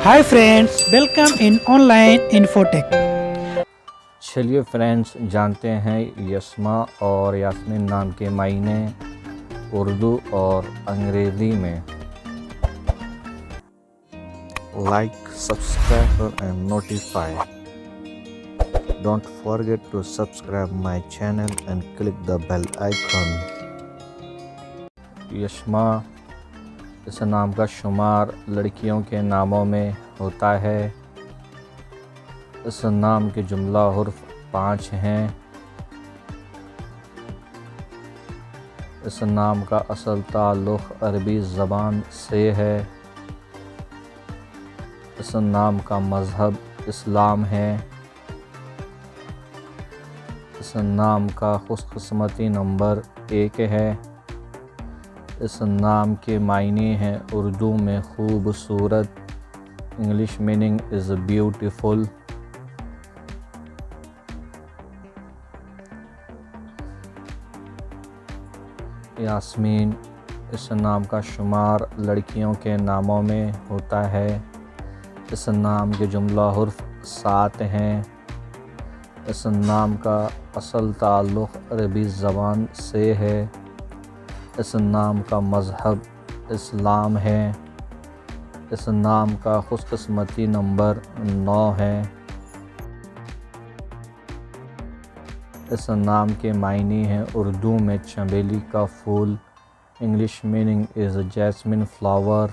Hi friends, welcome in online Infotech. چلیے friends جانتے ہیں یشما اور یاسمین نام کے معنی اردو اور انگریزی میں. Like subscribe and notify. Don't forget to subscribe my channel and click the bell icon. یشما اس نام کا شمار لڑکیوں کے ناموں میں ہوتا ہے. اس نام کے جملہ حرف 5 ہیں. اس نام کا اصل تعلق عربی زبان سے ہے. اس نام کا مذہب اسلام ہے. اس نام کا خوش قسمتی نمبر 1 ہے. اس نام کے معنی ہیں اردو میں خوبصورت. English meaning is beautiful. Yasmin اس نام کا شمار لڑکیوں کے ناموں میں ہوتا ہے. اس نام کے جملہ حرف 7 ہیں. اس نام کا اصل تعلق عربی زبان سے ہے. اس نام کا مذہب اسلام ہے. اس نام کا خوش قسمتی نمبر 9 ہے. اس نام کے معنی ہیں اردو میں چنبیلی کا پھول. انگلش میننگ از جیسمین فلاور.